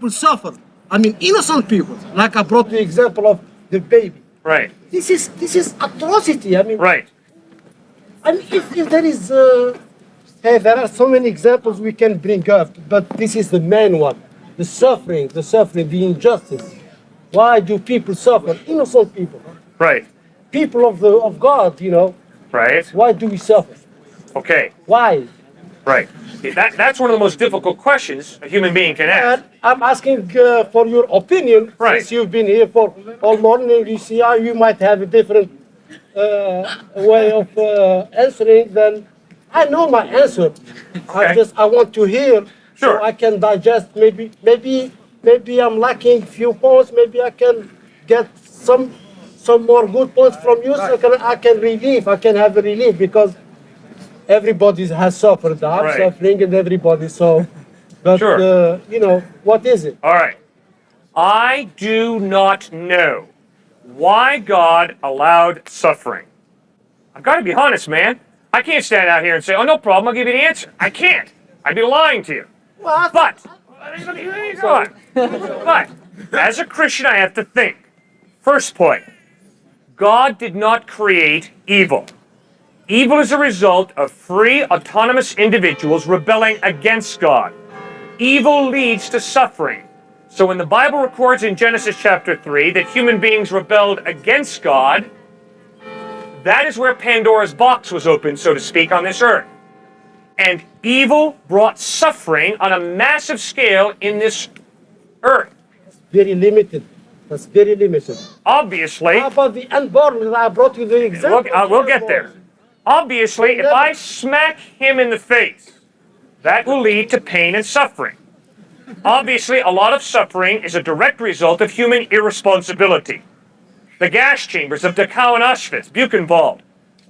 will suffer. I mean, innocent people, like I brought the example of the baby. Right. This is atrocity. I mean, Right. I mean, if there is, hey, there are so many examples we can bring up, but this is the main one: the suffering, the injustice. Why do people suffer? Innocent people, Right. people of God. You know, Right. why do we suffer? Okay. Why? Right. That's one of the most difficult questions a human being can ask. And I'm asking for your opinion. Right. Since you've been here for all morning, you see how you might have a different way of answering. Then I know my answer. Okay. I want to hear Sure. so I can digest. Maybe I'm lacking few points. Maybe I can get some more good points from you. So I can have a relief because everybody has suffered. I'm Right. suffering and everybody. So, but Sure. what is it? All right. I do not know why God allowed suffering. I've got to be honest, man. I can't stand out here and say, oh, no problem, I'll give you the answer. I can't. I'd be lying to you. Well, But, go on. But, as a Christian, I have to think. First point, God did not create evil. Evil is a result of free, autonomous individuals rebelling against God. Evil leads to suffering. So when the Bible records in Genesis chapter 3 that human beings rebelled against God, that is where Pandora's box was opened, so to speak, on this earth. And evil brought suffering on a massive scale in this earth. very limited. That's very limited. Obviously, How about the unborn? I brought you the example. we'll get there. Obviously, if I smack him in the face, that will lead to pain and suffering. Obviously, a lot of suffering is a direct result of human irresponsibility. The gas chambers of Dachau and Auschwitz, Buchenwald.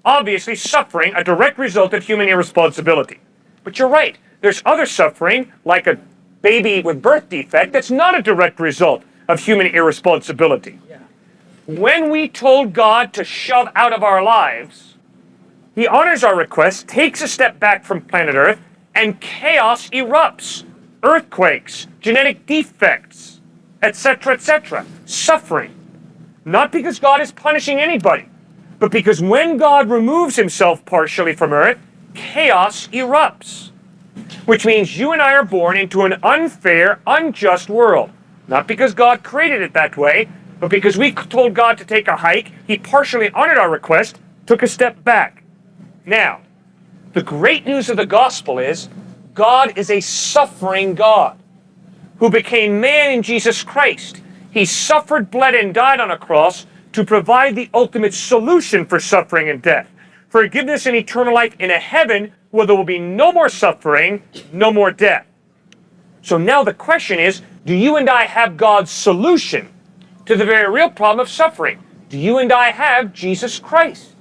Obviously, suffering, a direct result of human irresponsibility. But you're right, there's other suffering, like a baby with birth defect, that's not a direct result of human irresponsibility. When we told God to shove out of our lives, He honors our request, takes a step back from planet Earth, and chaos erupts. Earthquakes, genetic defects, etc., suffering. Not because God is punishing anybody, but because when God removes himself partially from Earth, chaos erupts. Which means you and I are born into an unfair, unjust world. Not because God created it that way, but because we told God to take a hike, he partially honored our request, took a step back. Now, the great news of the gospel is God is a suffering God who became man in Jesus Christ. He suffered, bled, and died on a cross to provide the ultimate solution for suffering and death. Forgiveness and eternal life in a heaven where there will be no more suffering, no more death. So now the question is, do you and I have God's solution to the very real problem of suffering? Do you and I have Jesus Christ?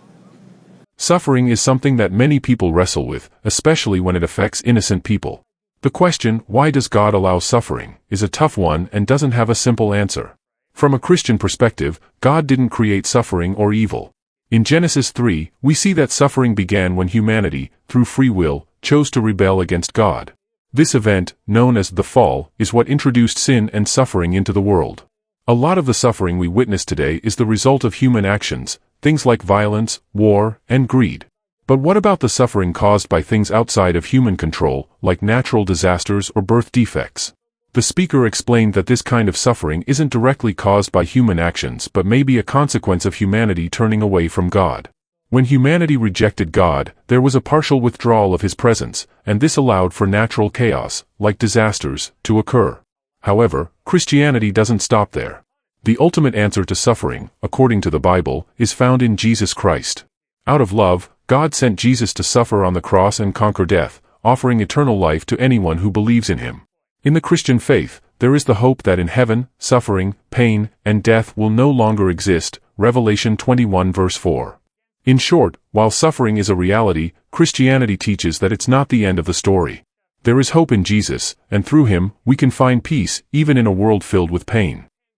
Suffering is something that many people wrestle with, especially when it affects innocent people. The question, why does God allow suffering, is a tough one and doesn't have a simple answer. From a Christian perspective, God didn't create suffering or evil. In Genesis 3, we see that suffering began when humanity, through free will, chose to rebel against God. This event, known as the fall, is what introduced sin and suffering into the world. A lot of the suffering we witness today is the result of human actions, things like violence, war, and greed. But what about the suffering caused by things outside of human control, like natural disasters or birth defects? The speaker explained that this kind of suffering isn't directly caused by human actions but may be a consequence of humanity turning away from God. When humanity rejected God, there was a partial withdrawal of his presence, and this allowed for natural chaos, like disasters, to occur. However, Christianity doesn't stop there. The ultimate answer to suffering, according to the Bible, is found in Jesus Christ. Out of love, God sent Jesus to suffer on the cross and conquer death, offering eternal life to anyone who believes in him. In the Christian faith, there is the hope that in heaven, suffering, pain, and death will no longer exist, Revelation 21 verse 4. In short, while suffering is a reality, Christianity teaches that it's not the end of the story. There is hope in Jesus, and through him, we can find peace, even in a world filled with pain.